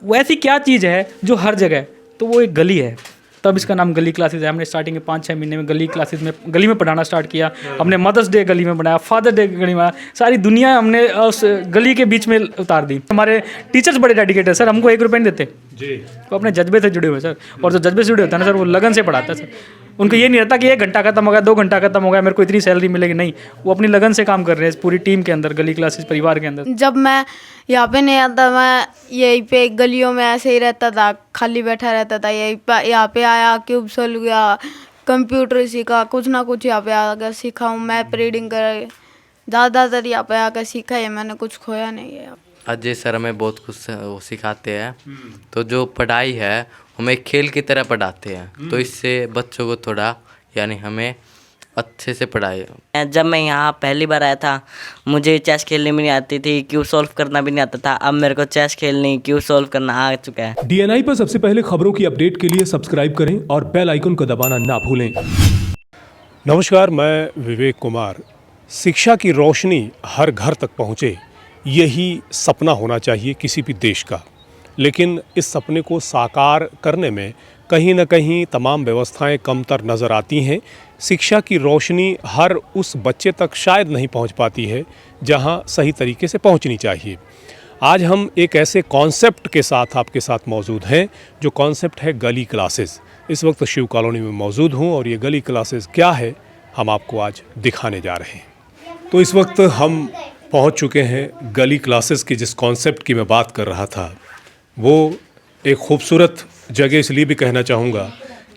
वो ऐसी क्या चीज़ है जो हर जगह है, तो वो एक गली है। तब इसका नाम गली क्लासेस है। हमने स्टार्टिंग के 5-6 महीने में गली क्लासेस में गली में पढ़ाना स्टार्ट किया। हमने मदर्स डे गली में बनाया, फादर डे गली में, सारी दुनिया हमने उस गली के बीच में उतार दी। हमारे टीचर्स बड़े डेडिकेटेड है सर, हमको 1 रुपये नहीं देते जी, वो अपने जज्बे से जुड़े हुए सर। और जो जज्बे से जुड़े होते हैं ना सर, वो लगन से पढ़ाता है सर। उनको ये नहीं रहता कि 1 घंटा खत्म हो गया, 2 घंटा खत्म हो गया, मेरे को इतनी सैलरी मिलेगी, नहीं, वो अपनी लगन से काम कर रहे हैं पूरी टीम के अंदर, गली क्लासेस परिवार के अंदर। जब मैं यहाँ पे नहीं आता, मैं यहीं पे गलियों में ऐसे ही रहता था, खाली बैठा रहता था। यहाँ पे आया, क्यूब सोल्व किया, कंप्यूटर सीखा, कुछ ना कुछ यहाँ पे आकर सीखा हूँ। मैप रीडिंग कर ज़्यादातर यहाँ पे आकर सीखा है मैंने, कुछ खोया नहीं है। अजय सर हमें बहुत कुछ वो सिखाते हैं। तो जो पढ़ाई है हमें खेल की तरह पढ़ाते हैं, तो इससे बच्चों को थोड़ा यानी हमें अच्छे से पढ़ाए। जब मैं यहाँ पहली बार आया था, मुझे चेस खेलनी भी नहीं आती थी, क्यूब सॉल्व करना भी नहीं आता था। अब मेरे को चेस खेलनी, क्यूब सॉल्व करना आ चुका है। DNI पर सबसे पहले खबरों की अपडेट के लिए सब्सक्राइब करें और बेल आइकन को दबाना ना भूलें। नमस्कार, मैं विवेक कुमार। शिक्षा की रोशनी हर घर तक पहुँचे, यही सपना होना चाहिए किसी भी देश का। लेकिन इस सपने को साकार करने में कहीं न कहीं तमाम व्यवस्थाएं कमतर नज़र आती हैं। शिक्षा की रोशनी हर उस बच्चे तक शायद नहीं पहुंच पाती है जहां सही तरीके से पहुंचनी चाहिए। आज हम एक ऐसे कॉन्सेप्ट के साथ आपके साथ मौजूद हैं, जो कॉन्सेप्ट है गली क्लासेस। इस वक्त शिव कॉलोनी में मौजूद हूं और ये गली क्लासेस क्या है हम आपको आज दिखाने जा रहे हैं। तो इस वक्त हम पहुंच चुके हैं गली क्लासेस की। जिस कॉन्सेप्ट की मैं बात कर रहा था वो एक खूबसूरत जगह इसलिए भी कहना चाहूँगा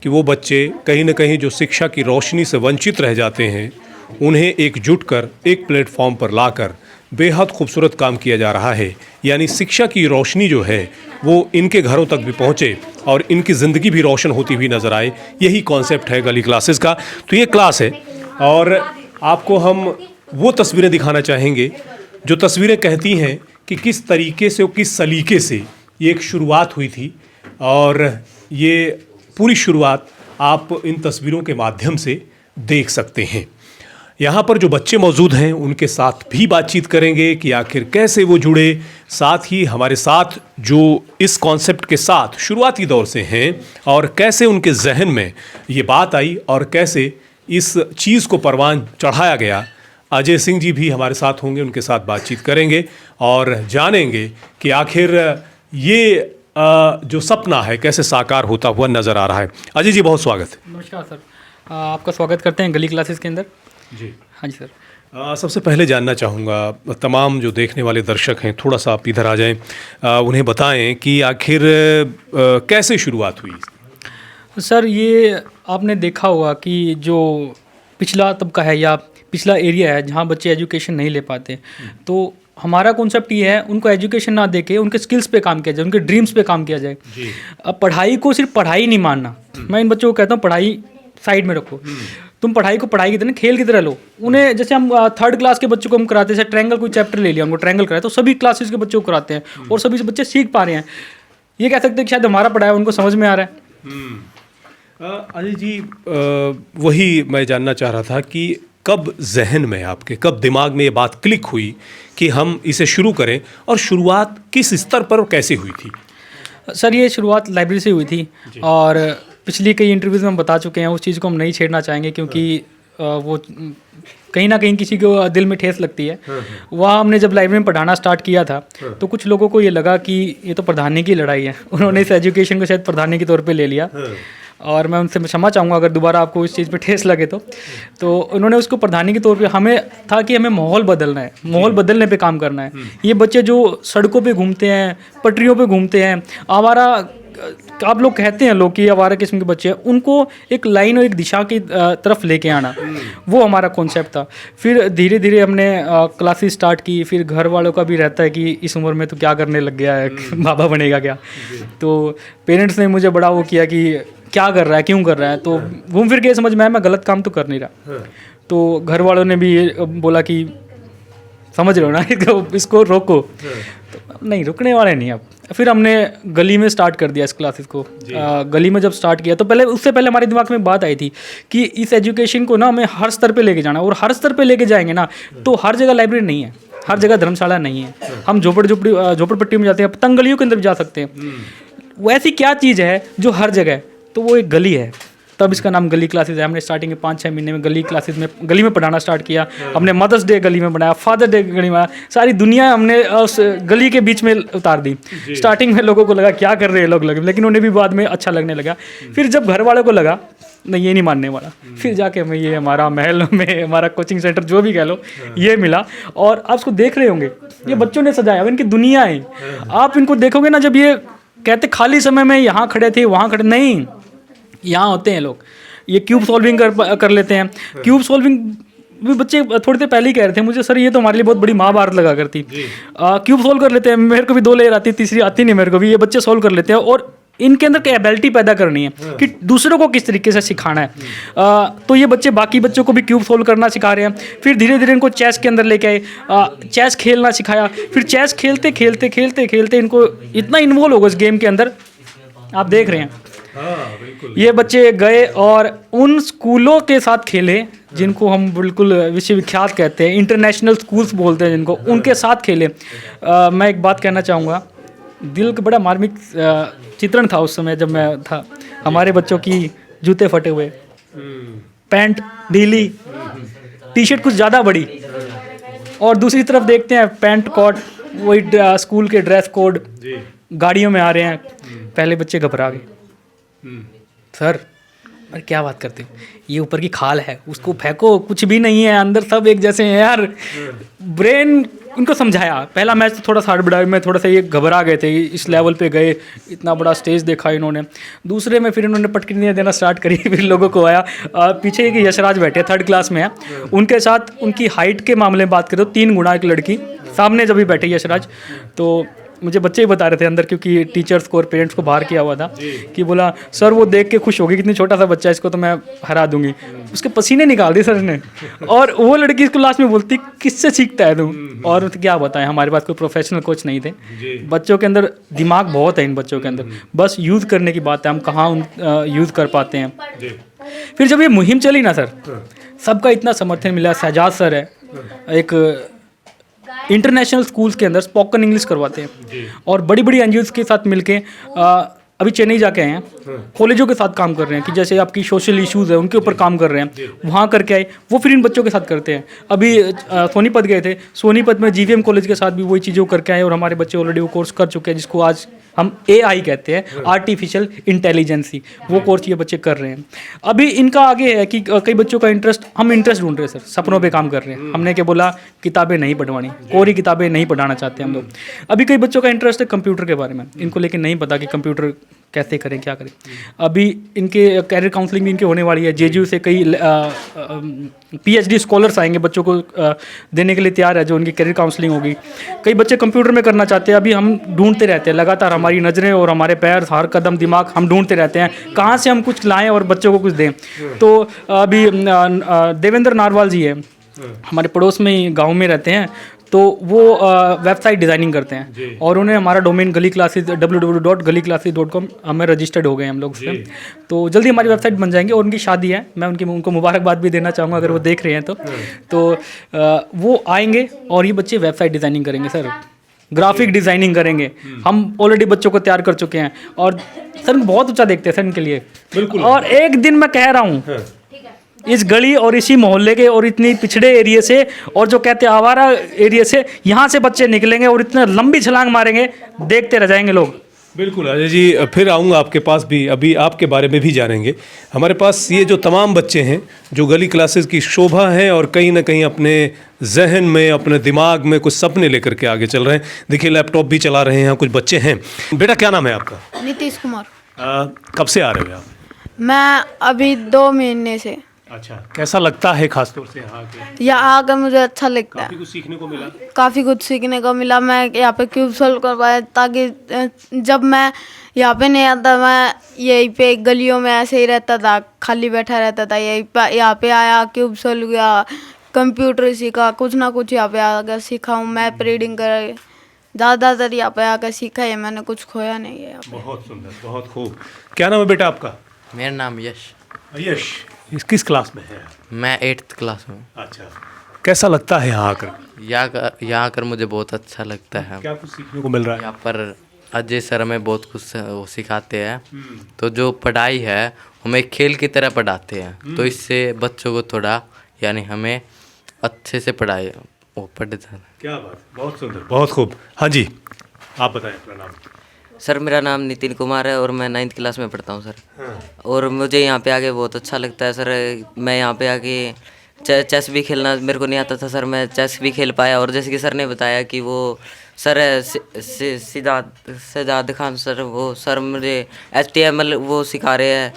कि वो बच्चे कहीं न कहीं जो शिक्षा की रोशनी से वंचित रह जाते हैं, उन्हें एकजुट कर एक प्लेटफॉर्म पर लाकर बेहद खूबसूरत काम किया जा रहा है। यानी शिक्षा की रोशनी जो है वो इनके घरों तक भी पहुँचे और इनकी ज़िंदगी भी रोशन होती हुई नज़र आए। यही कॉन्सेप्ट है गली क्लासेस का। तो ये क्लास है और आपको हम वो तस्वीरें दिखाना चाहेंगे जो तस्वीरें कहती हैं कि किस तरीके से और किस सलीके से ये एक शुरुआत हुई थी। और ये पूरी शुरुआत आप इन तस्वीरों के माध्यम से देख सकते हैं। यहाँ पर जो बच्चे मौजूद हैं उनके साथ भी बातचीत करेंगे कि आखिर कैसे वो जुड़े, साथ ही हमारे साथ जो इस कॉन्सेप्ट के साथ शुरुआती दौर से हैं और कैसे उनके जहन में ये बात आई और कैसे इस चीज़ को परवान चढ़ाया गया। अजय सिंह जी भी हमारे साथ होंगे, उनके साथ बातचीत करेंगे और जानेंगे कि आखिर ये जो सपना है कैसे साकार होता हुआ नज़र आ रहा है। अजय जी, बहुत स्वागत है। नमस्कार सर, आपका स्वागत करते हैं गली क्लासेस के अंदर जी। हाँ जी सर। सबसे पहले जानना चाहूँगा, तमाम जो देखने वाले दर्शक हैं, थोड़ा सा आप इधर आ जाएं, उन्हें बताएं कि आखिर कैसे शुरुआत हुई। सर, ये आपने देखा होगा कि जो पिछला तबका है या पिछला एरिया है जहाँ बच्चे एजुकेशन नहीं ले पाते, तो हमारा कॉन्सेप्ट ये है उनको एजुकेशन ना देके उनके स्किल्स पे काम किया जाए, उनके ड्रीम्स पे काम किया जाए। अब पढ़ाई को सिर्फ पढ़ाई नहीं मानना। मैं इन बच्चों को कहता हूँ पढ़ाई साइड में रखो, तुम पढ़ाई को पढ़ाई की तरह खेल की तरह लो। उन्हें जैसे हम 3rd क्लास के बच्चों को हम कराते हैं, जैसे ट्रायंगल कोई चैप्टर ले लिया, हमको ट्रायंगल कराया, तो सभी क्लासेस के बच्चों को कराते हैं और सभी बच्चे सीख पा रहे हैं। ये कह सकते हैं कि शायद हमारा पढ़ाया उनको समझ में आ रहा है। अजय जी, वही मैं जानना चाह रहा था कि कब जहन में आपके, कब दिमाग में ये बात क्लिक हुई कि हम इसे शुरू करें, और शुरुआत किस स्तर पर कैसे हुई थी? सर, ये शुरुआत लाइब्रेरी से हुई थी और पिछली कई इंटरव्यूज़ में हम बता चुके हैं, उस चीज़ को हम नहीं छेड़ना चाहेंगे क्योंकि वो कहीं ना कहीं किसी को दिल में ठेस लगती है। वहाँ हमने जब लाइब्रेरी में पढ़ाना स्टार्ट किया था तो कुछ लोगों को ये लगा कि ये तो प्रधानी की लड़ाई है। उन्होंने इस एजुकेशन को शायद प्रधानी के तौर पे ले लिया और मैं उनसे क्षमा चाहूँगा अगर दोबारा आपको इस चीज़ पे ठेस लगे तो उन्होंने उसको प्रधानी के तौर पे, हमें था कि हमें माहौल बदलना है, माहौल बदलने पे काम करना है। ये बच्चे जो सड़कों पे घूमते हैं, पटरियों पे घूमते हैं, आवारा, आप लोग कहते हैं लोग कि आवारा किस्म के बच्चे हैं, उनको एक लाइन और एक दिशा की तरफ लेके आना, वो हमारा कॉन्सेप्ट था। फिर धीरे धीरे हमने क्लासेस स्टार्ट की। फिर घर वालों का भी रहता है कि इस उम्र में तो क्या करने लग गया है, बाबा बनेगा क्या। तो पेरेंट्स ने मुझे बड़ा वो किया कि क्या कर रहा है, क्यों कर रहा है। तो घूम फिर के समझ में आया मैं गलत काम तो कर नहीं रहा। तो घर वालों ने भी ये बोला कि समझ रहे हो ना, इसको रोको। तो नहीं, रुकने वाले नहीं। अब फिर हमने गली में स्टार्ट कर दिया इस क्लासेस को। गली में जब स्टार्ट किया तो उससे पहले हमारे दिमाग में बात आई थी कि इस एजुकेशन को ना हमें हर स्तर पे लेके जाना, और हर स्तर पे लेके जाएंगे ना तो हर जगह लाइब्रेरी नहीं है। हर जगह धर्मशाला नहीं है। हम झोपड़पट्टी में जाते हैं, तंग गलियों के अंदर भी जा सकते हैं। वैसी क्या चीज़ है जो हर जगह है? तो वो एक गली है, तब इसका नाम गली क्लासेस है। हमने स्टार्टिंग के 5-6 महीने में गली क्लासेस में गली में पढ़ाना स्टार्ट किया। हमने मदर्स डे गली में बनाया, फादर डे गली में, सारी दुनिया हमने उस गली के बीच में उतार दी। स्टार्टिंग में लोगों को लगा क्या कर रहे हैं लोग, लेकिन उन्हें भी बाद में अच्छा लगने लगा। फिर जब घर वालों को लगा नहीं ये नहीं मानने वाला, फिर जाके हमें ये हमारा महल में हमारा कोचिंग सेंटर जो भी कह लो ये मिला। और आप उसको देख रहे होंगे, ये बच्चों ने सजाया, इनकी दुनिया है। आप इनको देखोगे ना, जब ये कहते खाली समय में यहाँ खड़े थे वहाँ खड़े, नहीं, यहाँ होते हैं लोग, ये क्यूब सॉल्विंग कर लेते हैं। क्यूब सॉल्विंग भी बच्चे थोड़ी देर पहले ही कह रहे थे मुझे, सर ये तो हमारे लिए बहुत बड़ी महाभारत लगा करती। क्यूब सॉल्व कर लेते हैं, मेरे को भी 2 लेयर आती, तीसरी आती नहीं मेरे को भी। ये बच्चे सॉल्व कर लेते हैं और इनके अंदर एबिलिटी पैदा करनी है कि दूसरों को किस तरीके से सिखाना है। तो ये बच्चे बाकी बच्चों को भी क्यूब सॉल्व करना सिखा रहे हैं। फिर धीरे धीरे इनको चेस के अंदर लेके आए, चेस खेलना सिखाया। फिर चेस खेलते खेलते खेलते खेलते इनको इतना इन्वॉल्व होगा इस गेम के अंदर, आप देख रहे हैं। ये बच्चे गए और उन स्कूलों के साथ खेले जिनको हम बिल्कुल विश्वविख्यात कहते हैं, इंटरनेशनल स्कूल्स बोलते हैं जिनको, उनके साथ खेले। मैं एक बात कहना चाहूँगा, दिल का बड़ा मार्मिक चित्रण था उस समय जब मैं था। हमारे बच्चों की जूते फटे हुए, पैंट ढीली, टी शर्ट कुछ ज़्यादा बड़ी, और दूसरी तरफ देखते हैं पैंट कोट, वही स्कूल के ड्रेस कोड, गाड़ियों में आ रहे हैं। पहले बच्चे घबरा गए, सर अरे क्या बात करते हो, ये ऊपर की खाल है, उसको फेंको, कुछ भी नहीं है, अंदर सब एक जैसे हैं यार। ब्रेन इनको समझाया। पहला मैच तो थोड़ा सा हड़बड़ाई में, थोड़ा सा ये घबरा गए थे, इस लेवल पे गए, इतना बड़ा स्टेज देखा इन्होंने। दूसरे में फिर इन्होंने पटकनियाँ देना स्टार्ट करी, फिर लोगों को आया। पीछे एक यशराज बैठे 3rd क्लास में है, उनके साथ उनकी हाइट के मामले में बात करें तो 3 गुना एक लड़की, सामने जब भी बैठे यशराज, तो मुझे बच्चे ही बता रहे थे अंदर, क्योंकि टीचर्स को और पेरेंट्स को बाहर किया हुआ था, कि बोला सर वो देख के खुश होगी, कितनी छोटा सा बच्चा है, इसको तो मैं हरा दूंगी। उसके पसीने निकाल दिए सर ने। और वो लड़की इसको लास्ट में बोलती किससे सीखता है तुम? और क्या बताएं, हमारे पास कोई प्रोफेशनल कोच नहीं थे। बच्चों के अंदर दिमाग बहुत है, इन बच्चों के अंदर, बस यूज़ करने की बात है, हम कहाँ यूज़ कर पाते हैं। फिर जब ये मुहिम चली ना सर, सबका इतना समर्थन मिला। शहजाद सर है, एक इंटरनेशनल स्कूल्स के अंदर स्पोकन इंग्लिश करवाते हैं, और बड़ी बड़ी एनजीओज के साथ मिलके अभी चेन्नई जाके आए हैं, कॉलेजों के साथ काम कर रहे हैं कि जैसे आपकी सोशल इश्यूज़ है उनके ऊपर काम कर रहे हैं, वहाँ करके आए, वो फिर इन बच्चों के साथ करते हैं। अभी सोनीपत गए थे, सोनीपत में जीवीएम कॉलेज के साथ भी वही चीज़ें करके आए, और हमारे बच्चे ऑलरेडी वो कोर्स कर चुके हैं, जिसको आज हम AI कहते हैं, आर्टिफिशियल इंटेलिजेंसी, वो कोर्स ये बच्चे कर रहे हैं। अभी इनका आगे है कि कई बच्चों का इंटरेस्ट, हम इंटरेस्ट ढूंढ रहे हैं सर, सपनों पे काम कर रहे हैं। हमने क्या बोला, किताबें नहीं पढ़वानी, कोरी किताबें नहीं पढ़ाना चाहते हम लोग। अभी कई बच्चों का इंटरेस्ट है कंप्यूटर के बारे में, इनको लेकिन नहीं पता कि कंप्यूटर कैसे करें, क्या करें। अभी इनके कैरियर काउंसलिंग भी इनके होने वाली है। जेजीयू से कई PhD स्कॉलर्स आएंगे, बच्चों को देने के लिए तैयार है, जो उनकी कैरियर काउंसलिंग होगी। कई बच्चे कंप्यूटर में करना चाहते हैं, अभी हम ढूंढते रहते हैं लगातार, हमारी नज़रें और हमारे पैर, हर कदम, दिमाग, हम ढूंढते रहते हैं कहाँ से हम कुछ लाएं और बच्चों को कुछ दें। तो अभी देवेंद्र नारवाल जी है, हमारे पड़ोस में ही गाँव में रहते हैं, तो वो वेबसाइट डिज़ाइनिंग करते हैं, और उन्हें हमारा डोमेन गली क्लासेस www.galiclasses.com हमें रजिस्टर्ड हो गए हम लोग उससे। तो जल्दी हमारी वेबसाइट बन जाएंगे, और उनकी शादी है, मैं उनको मुबारकबाद भी देना चाहूँगा अगर वो देख रहे हैं तो वो आएंगे और ये बच्चे वेबसाइट डिज़ाइनिंग करेंगे सर, ग्राफिक डिज़ाइनिंग करेंगे। हम ऑलरेडी बच्चों को तैयार कर चुके हैं, और सर बहुत ऊँचा देखते हैं सर इनके लिए, बिल्कुल। और एक दिन मैं कह रहा हूँ, इस गली और इसी मोहल्ले के और इतनी पिछड़े एरिया से, और जो कहते हैं आवारा एरिया से, यहाँ से बच्चे निकलेंगे और इतने लंबी छलांग मारेंगे, देखते रह जाएंगे लोग। बिल्कुल अजय जी, फिर आऊँगा आपके पास भी, अभी आपके बारे में भी जानेंगे। हमारे पास ये जो तमाम बच्चे हैं जो गली क्लासेस की शोभा हैं, और कहीं ना कहीं अपने जहन में, अपने दिमाग में कुछ सपने लेकर के आगे चल रहे हैं। देखिए लैपटॉप भी चला रहे हैं, कुछ बच्चे हैं। बेटा क्या नाम है आपका? नीतीश कुमार। कब से आ रहे हो आप? मैं अभी 2 महीने से। अच्छा, कैसा लगता है खासतौर से यहाँ आके? यहाँ आकर मुझे अच्छा लगता है, काफ़ी कुछ सीखने को मिला। काफ़ी कुछ सीखने को मिला। मैं यहाँ पे क्यूब सॉल्व करवाया, ताकि जब मैं यहाँ पे नहीं आता, मैं यहीं पे गलियों में ऐसे ही रहता था, खाली बैठा रहता था। यहाँ पे आया, क्यूब सॉल्व किया, कंप्यूटर सीखा, कुछ ना कुछ यहाँ पे आकर सीखा हूँ। मैप रीडिंग कर ज़्यादातर यहाँ पे आकर सीखा है, मैंने कुछ खोया नहीं है। बहुत सुंदर, बहुत खूब। क्या नाम है बेटा आपका? मेरा नाम यश। यश, किस क्लास में है? मैं 8th क्लास में। अच्छा, कैसा लगता है यहाँ आकर? यहाँ आकर मुझे बहुत अच्छा लगता है। क्या कुछ सीखने को मिल रहा है? यहाँ पर अजय सर हमें बहुत कुछ वो सिखाते हैं। तो जो पढ़ाई है हमें खेल की तरह पढ़ाते हैं, तो इससे बच्चों को थोड़ा यानी हमें अच्छे से पढ़ाई वो पढ़ते हैं। क्या बात, बहुत सुंदर, बहुत खूब। हाँ जी, आप बताएं अपना नाम। सर मेरा नाम नितिन कुमार है और मैं 9th क्लास में पढ़ता हूँ सर। और मुझे यहाँ पे आके बहुत अच्छा लगता है सर। मैं यहाँ पे आके चेस भी खेलना मेरे को नहीं आता था सर, मैं चेस भी खेल पाया। और जैसे कि सर ने बताया कि वो सर सिद्धार्थ खान सर, वो सर मुझे HTML वो सिखा रहे हैं,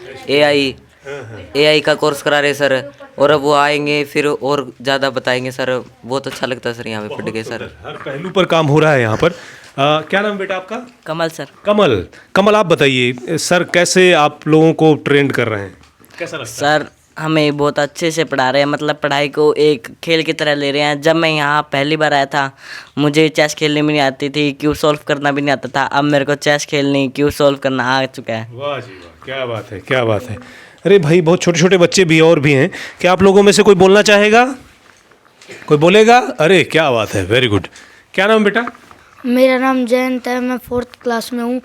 AI का कोर्स करा रहे सर। और अब वो आएंगे फिर और ज़्यादा बताएंगे सर। बहुत अच्छा लगता है सर यहाँ पे पढ़ के सर। हर पहलू पर काम हो रहा है यहाँ पर। क्या नाम बेटा आपका? कमल सर। कमल। कमल, आप बताइए सर कैसे आप लोगों को ट्रेंड कर रहे हैं, कैसा लगता है? सर हमें बहुत अच्छे से पढ़ा रहे हैं, मतलब पढ़ाई को एक खेल की तरह ले रहे हैं। जब मैं यहाँ पहली बार आया था मुझे चेस खेलने भी नहीं आती थी, क्यूब सॉल्व करना भी नहीं आता था। अब मेरे को चेस खेलनी, क्यूब सॉल्व करना आ चुका है। वाह जी वाह, क्या बात है, क्या बात है। अरे भाई, बहुत छोटे छोटे बच्चे भी और भी हैं। क्या आप लोगों में से कोई बोलना चाहेगा? कोई बोलेगा? अरे क्या बात है, वेरी गुड। क्या नाम बेटा? मेरा नाम जयंत है, मैं 4th क्लास में हूँ।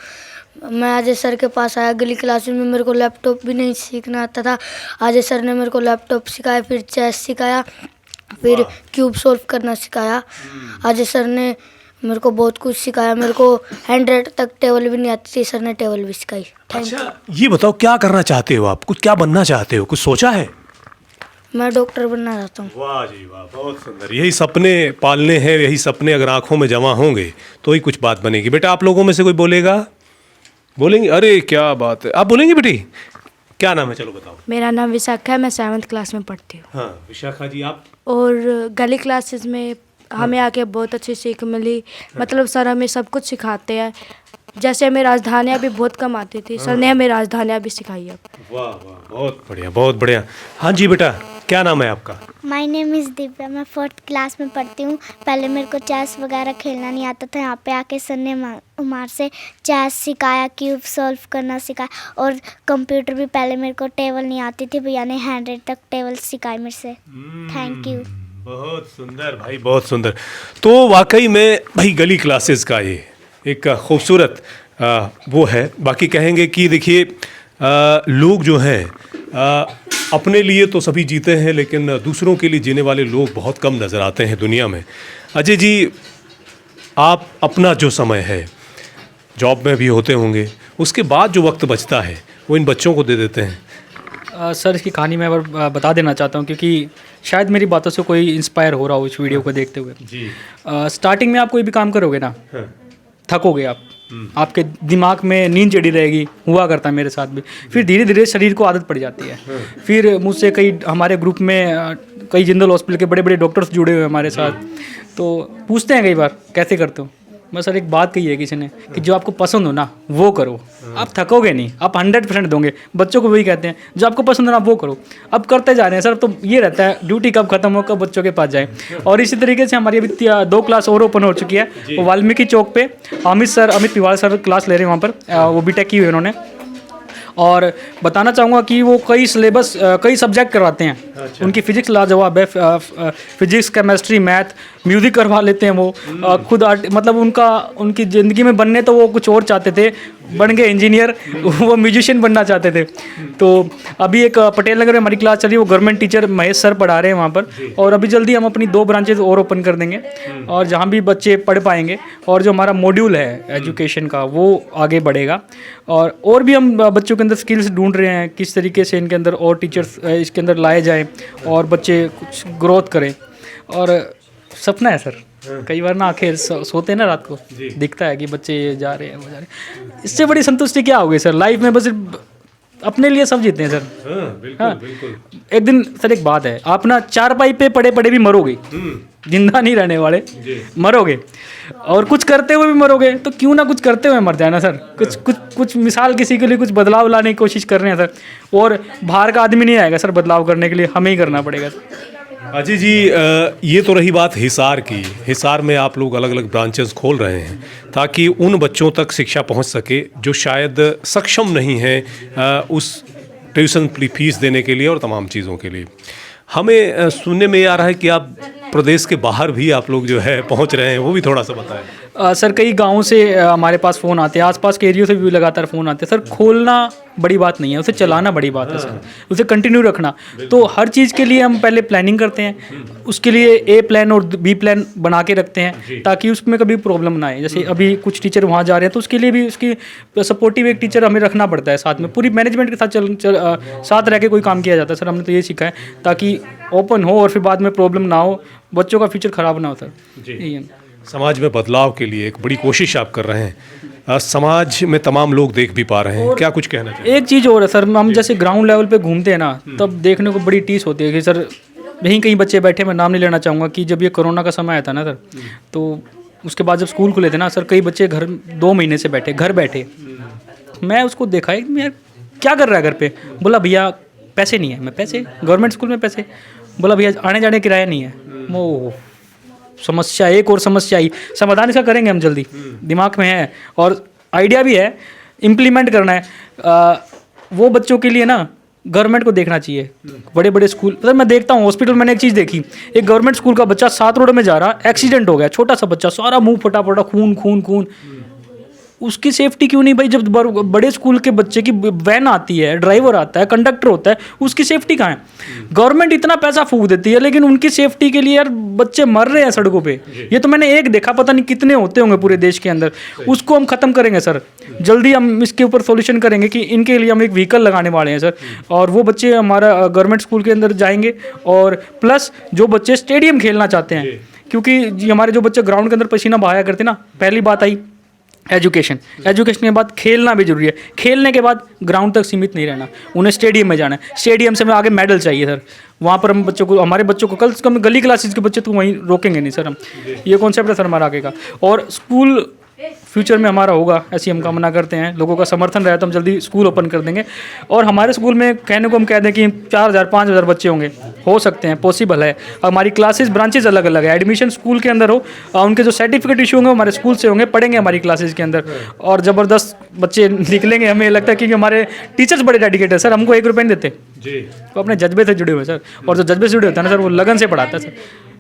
मैं अजय सर के पास आया गली क्लास में। मेरे को लैपटॉप भी नहीं सीखना आता था, अजय सर ने मेरे को लैपटॉप सिखाया, फिर चेस सिखाया, फिर क्यूब सॉल्व करना सिखाया। अजय सर ने मेरे को बहुत कुछ सिखाया। मेरे को 100 तक टेबल भी नहीं आती थी, सर ने टेबल भी सिखाई। अच्छा, ये बताओ क्या करना चाहते हो आप? कुछ क्या बनना चाहते हो? कुछ सोचा है? मैं डॉक्टर बनना चाहता हूँ। वाह जी वाह, बहुत सुंदर। यही सपने पालने हैं, यही सपने अगर आंखों में जमा होंगे तो ही कुछ बात बनेगी। बेटा, आप लोगों में से कोई बोलेगा? बोलेंगे? अरे क्या बात है, आप बोलेंगे बेटी? क्या नाम है, चलो बताओ। मेरा नाम विशाखा है, मैं 7th क्लास में पढ़ती हूँ। हाँ विशाखा जी, आप? और गली क्लासेस में हमें आके बहुत अच्छी सीख मिली। मतलब सर हमें सब कुछ सिखाते हैं। जैसे हमें राजधानियाँ भी बहुत कम आती थी, सर ने हमें राजधानियाँ भी सिखाई अब। वाह वाह, बहुत बढ़िया, बहुत बढ़िया। हाँ जी बेटा, क्या नाम है आपका? माय नेम इज़ दिव्या, मैं 4th क्लास में पढ़ती हूँ। पहले मेरे को चेस वगैरह खेलना नहीं आता था। यहाँ पे आके सर ने उमार से चेस सिखाया, क्यूब सॉल्व करना सिखाया, और कंप्यूटर भी पहले मेरे को टेबल नहीं आती थी, भैया ने 100 तक टेबल सिखाई मेरे से। Thank you. बहुत सुंदर भाई, बहुत सुंदर। तो वाकई में भाई गली क्लासेस का ये एक खूबसूरत वो है। बाकी कहेंगे कि देखिए लोग जो हैं अपने लिए तो सभी जीते हैं, लेकिन दूसरों के लिए जीने वाले लोग बहुत कम नज़र आते हैं दुनिया में। अजय जी, आप अपना जो समय है, जॉब में भी होते होंगे, उसके बाद जो वक्त बचता है वो इन बच्चों को दे देते हैं। सर इसकी कहानी मैं बता देना चाहता हूँ, क्योंकि शायद मेरी बातों से कोई इंस्पायर हो रहा हो इस वीडियो को देखते हुए। जी। स्टार्टिंग में आप कोई भी काम करोगे ना, थकोगे आप, आपके दिमाग में नींद चढ़ी रहेगी। हुआ करता है मेरे साथ भी। फिर धीरे धीरे शरीर को आदत पड़ जाती है। फिर मुझसे कई हमारे ग्रुप में कई जिंदल हॉस्पिटल के बड़े बड़े डॉक्टर्स जुड़े हुए हैं हमारे साथ, तो पूछते हैं कई बार कैसे करते हो। मैं सर एक बात कही है किसी ने कि जो आपको पसंद हो ना वो करो, आप थकोगे नहीं, आप 100% दोगे। बच्चों को वही कहते हैं, जो आपको पसंद हो ना वो करो। अब करते जा रहे हैं सर, तो ये रहता है ड्यूटी कब खत्म हो, कब बच्चों के पास जाए। और इसी तरीके से हमारी अभी 2 क्लास और ओपन हो चुकी है। वो वाल्मीकि चौक पे अमित पिवाड़ सर क्लास ले रहे हैं वहाँ पर। वो बीटेक की हुई उन्होंने। और बताना चाहूँगा कि वो कई सिलेबस कई सब्जेक्ट करवाते हैं। अच्छा। उनकी फिजिक्स लाजवाब है। फिजिक्स, केमिस्ट्री, मैथ, म्यूज़िक करवा लेते हैं वो। खुद मतलब उनकी ज़िंदगी में बनने तो वो कुछ और चाहते थे, बन गए इंजीनियर। वो म्यूजिशियन बनना चाहते थे। तो अभी एक पटेल नगर में हमारी क्लास चल रही है, वो गवर्नमेंट टीचर महेश सर पढ़ा रहे हैं वहाँ पर। और अभी जल्दी हम अपनी 2 ब्रांचेज और ओपन कर देंगे, और जहाँ भी बच्चे पढ़ पाएंगे। और जो हमारा मॉड्यूल है एजुकेशन का वो आगे बढ़ेगा। और भी हम बच्चों के अंदर स्किल्स ढूंढ रहे हैं, किस तरीके से इनके अंदर और टीचर्स इसके अंदर लाए जाएँ और बच्चे कुछ ग्रोथ करें। और सपना है सर, कई बार ना आखिर सोते हैं ना रात को, दिखता है कि बच्चे जा रहे हैं वो जा रहे हैं। इससे बड़ी संतुष्टि क्या होगी सर लाइफ में? बस अपने लिए सब जीते हैं सर। बिल्कुल, बिल्कुल। एक दिन सर एक बात है, आप ना चारपाई पे पड़े पड़े भी मरोगे, जिंदा नहीं रहने वाले, मरोगे। और कुछ करते हुए भी मरोगे, तो क्यों ना कुछ करते हुए मर जाए ना सर। कुछ मिसाल किसी के लिए कुछ बदलाव लाने की कोशिश कर रहे हैं सर। और बाहर का आदमी नहीं आएगा सर बदलाव करने के लिए, हमें ही करना पड़ेगा सर। अजय जी, ये तो रही बात हिसार की। हिसार में आप लोग अलग अलग ब्रांचेस खोल रहे हैं ताकि उन बच्चों तक शिक्षा पहुंच सके जो शायद सक्षम नहीं हैं उस ट्यूशन फीस देने के लिए और तमाम चीज़ों के लिए। हमें सुनने में आ रहा है कि आप प्रदेश के बाहर भी आप लोग जो है पहुंच रहे हैं, वो भी थोड़ा सा बताएं। सर कई गाँव से हमारे पास फ़ोन आते हैं, आसपास के एरियो से भी लगातार फ़ोन आते हैं। सर खोलना बड़ी बात नहीं है, उसे चलाना बड़ी बात है सर, उसे कंटिन्यू रखना। तो हर चीज़ के लिए हम पहले प्लानिंग करते हैं, उसके लिए ए प्लान और बी प्लान बना के रखते हैं ताकि उसमें कभी प्रॉब्लम ना आए। जैसे अभी कुछ टीचर वहाँ जा रहे हैं तो उसके लिए भी उसकी सपोर्टिव एक टीचर हमें रखना पड़ता है साथ में, पूरी मैनेजमेंट के साथ साथ रह के कोई काम किया जाता है। सर हमने तो ये सीखा है ताकि ओपन हो और फिर बाद में प्रॉब्लम ना हो, बच्चों का फ्यूचर ख़राब ना हो सर। यही है। समाज में बदलाव के लिए एक बड़ी कोशिश आप कर रहे हैं, समाज में तमाम लोग देख भी पा रहे हैं, क्या कुछ कहना चाहिए? एक चीज़ और है सर, हम जैसे ग्राउंड लेवल पे घूमते हैं ना, तब देखने को बड़ी टीस होती है कि सर यहीं कहीं बच्चे बैठे, मैं नाम नहीं लेना चाहूँगा, कि जब ये कोरोना का समय आया था ना सर, तो उसके बाद जब स्कूल खुले थे ना सर, कई बच्चे घर 2 महीने से घर बैठे। मैं उसको देखा है, यार क्या कर रहा है घर पे? बोला भैया पैसे नहीं है। मैं पैसे? गवर्नमेंट स्कूल में पैसे? बोला भैया आने जाने किराया नहीं है। वो समस्या, एक और समस्या आई। समाधान इसका करेंगे हम जल्दी, दिमाग में है और आइडिया भी है, इम्प्लीमेंट करना है। वो बच्चों के लिए ना गवर्नमेंट को देखना चाहिए। बड़े बड़े स्कूल, मतलब मैं देखता हूँ हॉस्पिटल, मैंने एक चीज़ देखी, एक गवर्नमेंट स्कूल का बच्चा 7 रोड में जा रहा, एक्सीडेंट हो गया, छोटा सा बच्चा, सारा मुंह फटा फटा, खून खून खून। उसकी सेफ्टी क्यों नहीं भाई? जब बड़े स्कूल के बच्चे की वैन आती है, ड्राइवर आता है, कंडक्टर होता है, उसकी सेफ्टी कहाँ है? गवर्नमेंट इतना पैसा फूंक देती है, लेकिन उनकी सेफ्टी के लिए यार बच्चे मर रहे हैं सड़कों पे। ये तो मैंने एक देखा, पता नहीं कितने होते होंगे पूरे देश के अंदर। उसको हम ख़त्म करेंगे सर, जल्दी हम इसके ऊपर सॉल्यूशन करेंगे कि इनके लिए हम एक व्हीकल लगाने वाले हैं सर, और वो बच्चे हमारा गवर्नमेंट स्कूल के अंदर जाएंगे। और प्लस जो बच्चे स्टेडियम खेलना चाहते हैं, क्योंकि हमारे जो बच्चे ग्राउंड के अंदर पसीना बहाया करते ना, पहली बात आई एजुकेशन के बाद खेलना भी जरूरी है। खेलने के बाद ग्राउंड तक सीमित नहीं रहना, उन्हें स्टेडियम में जाना है। स्टेडियम से हमें आगे मेडल चाहिए सर, वहाँ पर हम बच्चों को, हमारे बच्चों को कल से कम गली क्लासेस के बच्चे तो वहीं रोकेंगे नहीं सर हम। ये कॉन्सेप्ट है सर हमारा आगे का। और स्कूल फ्यूचर में हमारा होगा, ऐसी हम कामना करते हैं। लोगों का समर्थन रहे तो हम जल्दी स्कूल ओपन कर देंगे। और हमारे स्कूल में कहने को हम कह दें कि 4000-5000 बच्चे होंगे, हो सकते हैं, पॉसिबल है। हमारी क्लासेस ब्रांचेज अलग अलग है, एडमिशन स्कूल के अंदर हो, उनके जो सर्टिफिकेट इशू होंगे हमारे स्कूल से होंगे, पढ़ेंगे हमारी क्लासेस के अंदर, और ज़बरदस्त बच्चे निकलेंगे। हमें लगता है कि हमारे टीचर्स बड़े डेडिकेटेड है सर, हमको 1 रुपये नहीं देते जी, वो अपने जज्बे से जुड़े हुए सर। और जो जज्बे से जुड़े होते हैं ना सर, वो लगन से पढ़ाता है सर।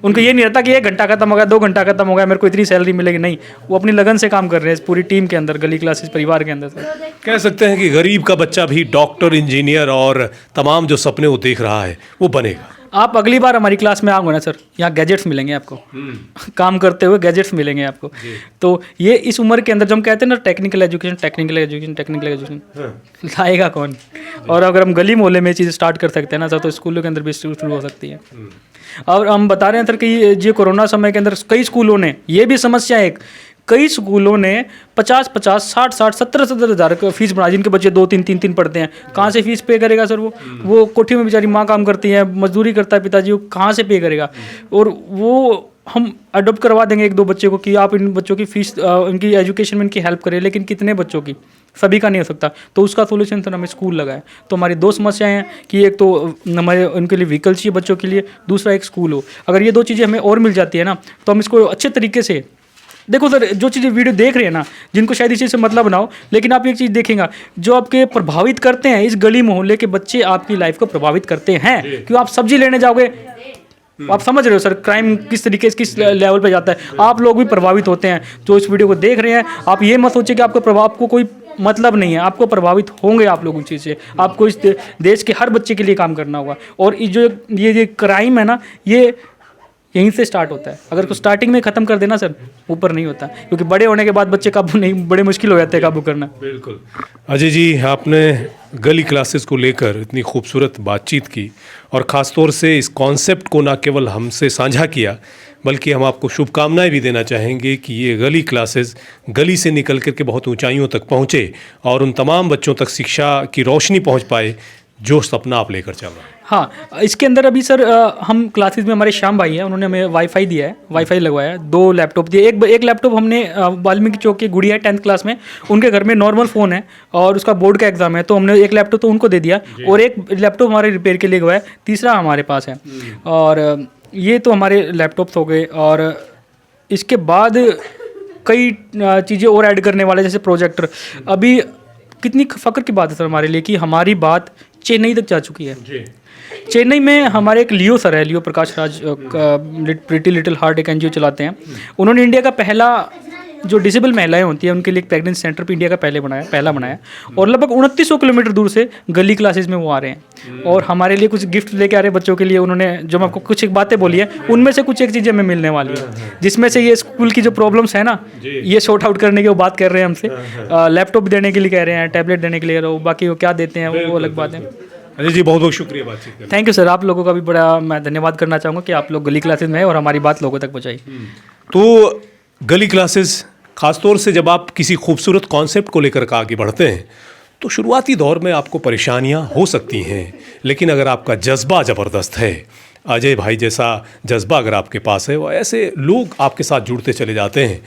उनको ये नहीं रहता कि 1 घंटा खत्म हो गया, 2 घंटा खत्म हो गया, मेरे को इतनी सैलरी मिलेगी, नहीं, वो अपनी लगन से काम कर रहे हैं पूरी टीम के अंदर, गली क्लासेस परिवार के अंदर सर। कह सकते हैं कि गरीब का बच्चा भी डॉक्टर, इंजीनियर और तमाम जो सपने वो देख रहा है वो बनेगा। आप अगली बार हमारी क्लास में आओगे ना सर, यहाँ गैजेट्स मिलेंगे आपको, काम करते हुए गैजेट्स मिलेंगे आपको। तो ये इस उम्र के अंदर जो हम कहते हैं ना टेक्निकल एजुकेशन लाएगा कौन? और अगर हम गली मोहल्ले में ये चीज़ स्टार्ट कर सकते हैं ना सर, तो स्कूलों के अंदर भी शुरू हो सकती है। और हम बता रहे हैं सर कि ये कोरोना समय के अंदर कई स्कूलों ने, ये भी समस्या है, कई स्कूलों ने 50-50, 60-60, 70-70 हज़ार का फीस बढ़ा, जिनके बच्चे 2-3 पढ़ते हैं। कहाँ से फीस पे करेगा सर? वो कोठी में बेचारी माँ काम करती है, मजदूरी करता है पिताजी, वो कहाँ से पे करेगा? और वो हम अडोप्ट करवा देंगे 1-2 बच्चे को कि आप इन बच्चों की फीस, इनकी एजुकेशन में इनकी हेल्प करें, लेकिन कितने बच्चों की? सभी का नहीं हो सकता। तो उसका सोल्यूशन सर हमें स्कूल लगा है। तो हमारी 2 समस्याएं हैं कि एक तो हमारे उनके लिए व्हीकल चाहिए बच्चों के लिए, दूसरा एक स्कूल हो। अगर ये 2 चीज़ें हमें और मिल जाती है ना, तो हम इसको अच्छे तरीके से, देखो सर, जो चीज़ें वीडियो देख रहे हैं ना, जिनको शायद इस चीज़ से मतलब ना हो, लेकिन आप एक चीज़ देखेंगे, जो आपके प्रभावित करते हैं, इस गली मोहल्ले के बच्चे आपकी लाइफ को प्रभावित करते हैं। क्यों? आप सब्जी लेने जाओगे, आप समझ रहे हो सर, क्राइम किस तरीके से, किस लेवल पे जाता है। आप लोग भी प्रभावित होते हैं जो इस वीडियो को देख रहे हैं। आप ये मत सोचिए कि आपको प्रभाव, आपको कोई मतलब नहीं है, आपको प्रभावित होंगे आप लोग उस चीज़ से। आपको इस देश के हर बच्चे के लिए काम करना होगा। और ये क्राइम है ना, ये यहीं से स्टार्ट होता है। अगर को स्टार्टिंग में ख़त्म कर देना सर, ऊपर नहीं होता, क्योंकि बड़े होने के बाद बच्चे काबू नहीं, बड़े मुश्किल हो जाते हैं काबू करना। बिल्कुल। अजय जी, आपने गली क्लासेस को लेकर इतनी खूबसूरत बातचीत की, और ख़ास तौर से इस कॉन्सेप्ट को ना केवल हमसे साझा किया, बल्कि हम आपको शुभकामनाएं भी देना चाहेंगे कि ये गली क्लासेस गली से निकल कर के बहुत ऊंचाइयों तक पहुँचे और उन तमाम बच्चों तक शिक्षा की रोशनी पहुँच पाए जो सपना आप लेकर चल रहे हैं। हाँ, इसके अंदर अभी सर हम क्लासेस में, हमारे श्याम भाई हैं, उन्होंने हमें वाईफाई दिया है, वाईफाई लगवाया है, 2 लैपटॉप दिए। एक लैपटॉप हमने वाल्मीकि चौक की गुड़िया है 10th क्लास में, उनके घर में नॉर्मल फ़ोन है और उसका बोर्ड का एग्ज़ाम है, तो हमने एक लैपटॉप तो उनको दे दिया, और एक लैपटॉप हमारे रिपेयर के लिए गया है, तीसरा हमारे पास है। और ये तो हमारे लैपटॉप्स हो गए। और इसके बाद कई चीज़ें और ऐड करने वाले, जैसे प्रोजेक्टर। अभी कितनी फ़ख्र की बात है सर हमारे लिए कि हमारी बात चेन्नई तक जा चुकी है। चेन्नई में हमारे एक लियो सर है, लियो Prakash Raj, pretty little heart एक एनजीओ चलाते हैं। उन्होंने इंडिया का पहला जो डिसेबल महिलाएं होती हैं उनके लिए एक प्रेगनेंसी सेंटर भी इंडिया का पहला बनाया और लगभग 2900 किलोमीटर दूर से गली क्लासेस में वो आ रहे हैं और हमारे लिए कुछ गिफ्ट लेके आ रहे हैं बच्चों के लिए। उन्होंने जो मैं आपको कुछ एक बातें बोली है उनमें से कुछ एक चीज़ें हमें मिलने वाली है, जिसमें से ये स्कूल की जो प्रॉब्लम्स है ना ये सॉर्ट आउट करने की वो बात कर रहे हैं हमसे। लैपटॉप देने के लिए कह रहे हैं, टैबलेट देने के लिए, बाकी वो क्या देते हैं वो अलग बात है। अजय जी बहुत बहुत शुक्रिया बातचीत करने। थैंक यू सर, आप लोगों का भी बड़ा मैं धन्यवाद करना चाहूँगा कि आप लोग गली क्लासेस में हैं और हमारी बात लोगों तक पहुँचाई। तो गली क्लासेस खासतौर से जब आप किसी खूबसूरत कॉन्सेप्ट को लेकर के आगे बढ़ते हैं तो शुरुआती दौर में आपको परेशानियां हो सकती हैं, लेकिन अगर आपका जज्बा ज़बरदस्त है, अजय भाई जैसा जज्बा अगर आपके पास है, वो ऐसे लोग आपके साथ जुड़ते चले जाते हैं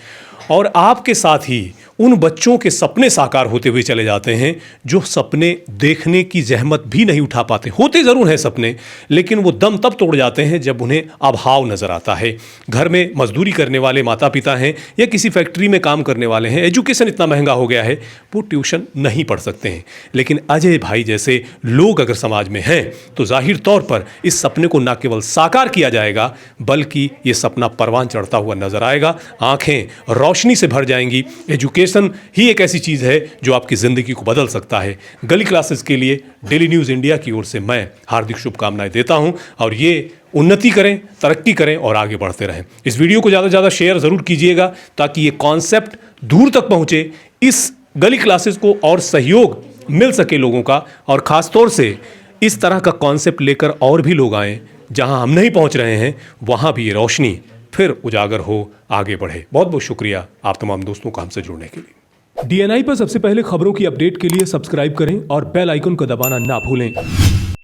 और आपके साथ ही उन बच्चों के सपने साकार होते हुए चले जाते हैं जो सपने देखने की जहमत भी नहीं उठा पाते। होते ज़रूर हैं सपने, लेकिन वो दम तब तोड़ जाते हैं जब उन्हें अभाव नज़र आता है। घर में मजदूरी करने वाले माता पिता हैं या किसी फैक्ट्री में काम करने वाले हैं, एजुकेशन इतना महंगा हो गया है वो ट्यूशन नहीं पढ़ सकते हैं। लेकिन अजय भाई जैसे लोग अगर समाज में हैं तो जाहिर तौर पर इस सपने को न केवल साकार किया जाएगा बल्कि ये सपना परवान चढ़ता हुआ नजर आएगा, आंखें रोशनी से भर जाएंगी। एजुकेशन ही एक ऐसी चीज़ है जो आपकी ज़िंदगी को बदल सकता है। गली क्लासेस के लिए डेली न्यूज़ इंडिया की ओर से मैं हार्दिक शुभकामनाएं देता हूं और ये उन्नति करें, तरक्की करें और आगे बढ़ते रहें। इस वीडियो को ज़्यादा से ज़्यादा शेयर ज़रूर कीजिएगा ताकि ये कॉन्सेप्ट दूर तक पहुँचे, इस गली क्लासेस को और सहयोग मिल सके लोगों का, और ख़ास तौर से इस तरह का कॉन्सेप्ट लेकर और भी लोग आएँ जहाँ हम नहीं पहुँच रहे हैं, वहाँ भी ये रोशनी फिर उजागर हो, आगे बढ़े। बहुत बहुत शुक्रिया आप तमाम दोस्तों का हमसे जुड़ने के लिए। डीएनआई पर सबसे पहले खबरों की अपडेट के लिए सब्सक्राइब करें और बेल आइकन को दबाना ना भूलें।